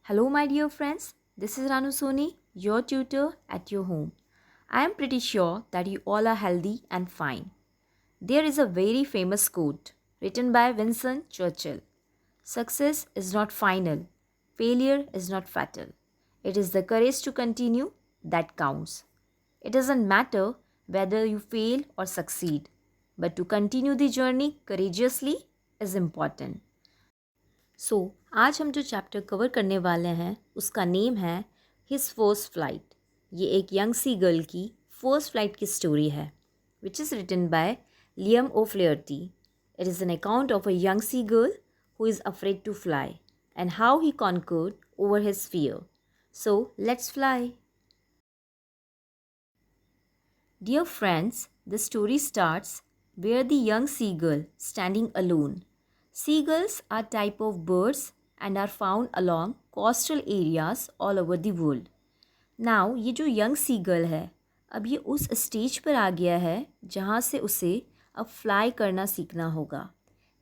Hello, my dear friends. This is Ranu Soni, your tutor at your home. I am pretty sure that you all are healthy and fine. There is a very famous quote written by Winston Churchill. Success is not final, failure is not fatal. It is the courage to continue that counts. It doesn't matter whether you fail or succeed, but to continue the journey courageously is important. आज हम जो chapter cover करने वाले हैं उसका name है his first flight. ये एक यंग सी गर्ल की फर्स्ट फ्लाइट की स्टोरी है which is written by Liam O'Flaherty. It is an account of a young seagull who is afraid to fly and how he conquered over his fear. So let's fly. Dear friends, the story starts where the young seagull standing alone. Seagulls are type of birds and are found along coastal areas all over the world. Now ये जो young seagull है अब ये उस stage पर आ गया है जहाँ से उसे अब फ्लाई करना सीखना होगा.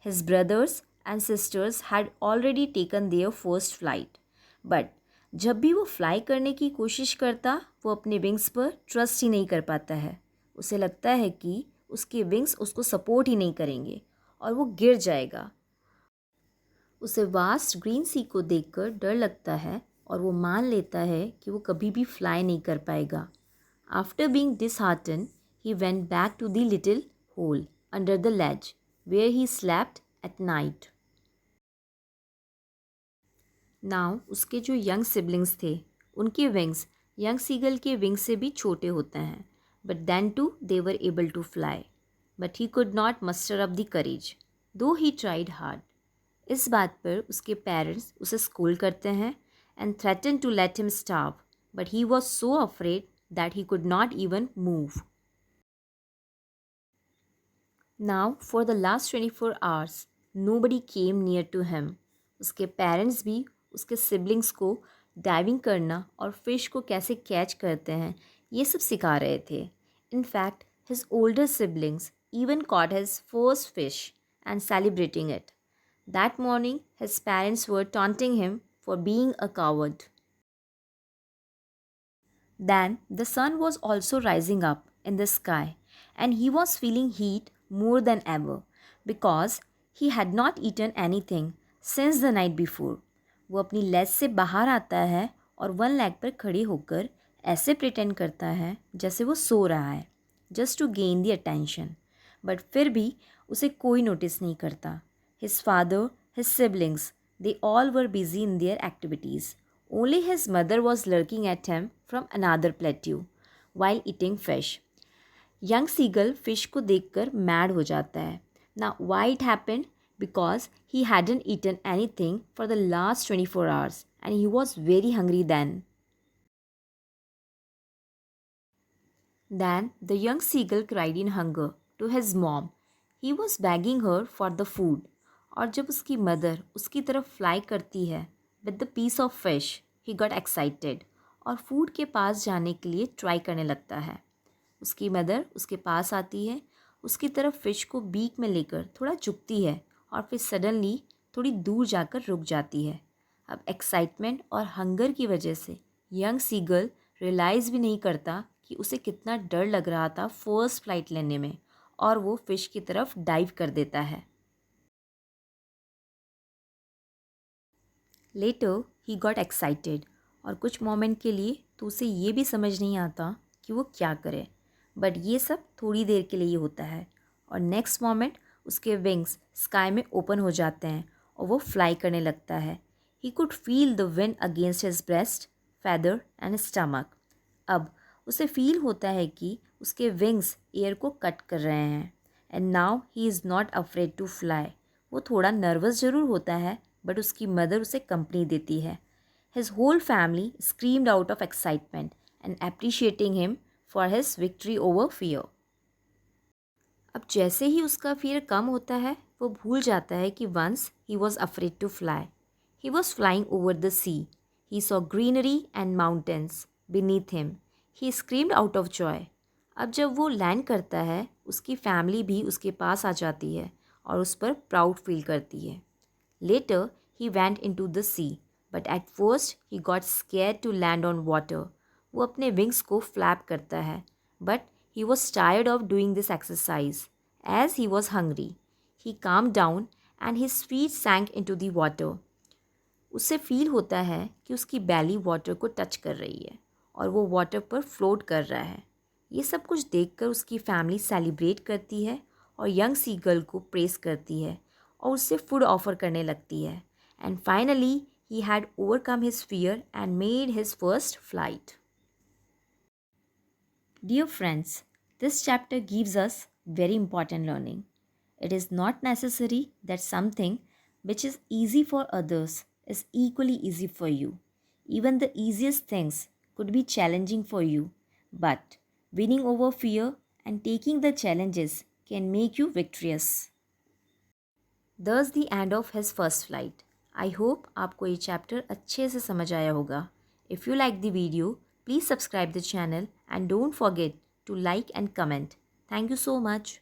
His brothers and sisters had already taken their first flight, but जब भी वो फ्लाई करने की कोशिश करता वो अपने विंग्स पर ट्रस्ट ही नहीं कर पाता है. उसे लगता है कि उसके विंग्स उसको सपोर्ट ही नहीं करेंगे और वो गिर जाएगा. उसे वास्ट ग्रीन सी को देखकर डर लगता है और वो मान लेता है कि वो कभी भी फ्लाई नहीं कर पाएगा. After being disheartened, he went back to the little hole under the ledge where he slept at night. Now उसके जो यंग सिबलिंग्स थे उनके विंग्स यंग सीगल के विंग्स से भी छोटे होते हैं, but then too they were able to fly, but he could not muster up the courage though he tried hard. इस बात पर उसके पेरेंट्स उसे स्कूल करते हैं and threaten to let him starve, but he was so afraid that he could not even move. Now for the last 24 hours nobody came near to him. उसके parents भी उसके सिबलिंग्स को diving करना और fish को कैसे catch करते हैं ये सब सिखा रहे थे. In fact his older siblings even caught his first fish and celebrating it. That morning, his parents were taunting him for being a coward. Then the sun was also rising up in the sky, and he was feeling heat more than ever because he had not eaten anything since the night before. वो अपनी लेज से बाहर आता है और one leg पर खड़े होकर ऐसे प्रिटेंड करता है जैसे वो सो रहा है, just to gain the attention. But फिर भी उसे कोई नोटिस नहीं करता. His father, his siblings, they all were busy in their activities. Only his mother was lurking at him from another plateau while eating fish. Young seagull fish को देखकर mad हो जाता है. ना why it happened? Because he hadn't eaten anything for the last 24 hours and he was very hungry then. Then the young seagull cried in hunger to his mom. He was begging her for the food. और जब उसकी mother उसकी तरफ fly करती है with the piece of fish, he got excited और food के पास जाने के लिए ट्राई करने लगता है. उसकी मदर उसके पास आती है, उसकी तरफ फ़िश को बीक में लेकर थोड़ा झुकती है और फिर सडनली थोड़ी दूर जाकर रुक जाती है. अब एक्साइटमेंट और हंगर की वजह से यंग सीगल रियलाइज़ भी नहीं करता कि उसे कितना डर लग रहा था फर्स्ट फ्लाइट लेने में, और वो फ़िश की तरफ डाइव कर देता है. लेटर ही गॉट एक्साइटेड और कुछ मोमेंट के लिए तो उसे ये भी समझ नहीं आता कि वो क्या करे, बट ये सब थोड़ी देर के लिए ही होता है और नेक्स्ट मोमेंट उसके विंग्स स्काई में ओपन हो जाते हैं और वो फ्लाई करने लगता है. He could feel the wind against his breast, feather and stomach. अब उसे फील होता है कि उसके विंग्स एयर को कट कर रहे हैं and now he is not afraid to fly. वो थोड़ा नर्वस ज़रूर होता है बट उसकी मदर उसे कंपनी देती है. His whole family screamed out of excitement and appreciating him for his victory over fear. अब जैसे ही उसका फियर कम होता है वो भूल जाता है कि once he was afraid to fly. He was flying over the sea. He saw greenery and mountains beneath him. He screamed out of joy. अब जब वो लैंड करता है उसकी फैमिली भी उसके पास आ जाती है और उस पर प्राउड फील करती है. Later he went into the sea. But at first he got scared to land on water. वो अपने विंग्स को फ्लैप करता है, but he was tired of doing this exercise as he was hungry. He came down and his feet sank into the water. उससे feel होता है कि उसकी बैली वाटर को टच कर रही है और वो वाटर पर फ्लोट कर रहा है। ये सब कुछ देखकर उसकी फैमिली सेलिब्रेट करती है और यंग सीगल को प्रेस करती है और उससे फूड ऑफर करने लगती है। And finally he had overcome his fear and made his first flight. Dear friends, this chapter gives us very important learning. It is not necessary that something which is easy for others is equally easy for you. Even the easiest things could be challenging for you, but winning over fear and taking the challenges can make you victorious. Thus the end of his first flight. I hope आपको ये chapter अच्छे से समझ आया होगा. If you like the video, please subscribe the channel and don't forget to like and comment. Thank you so much.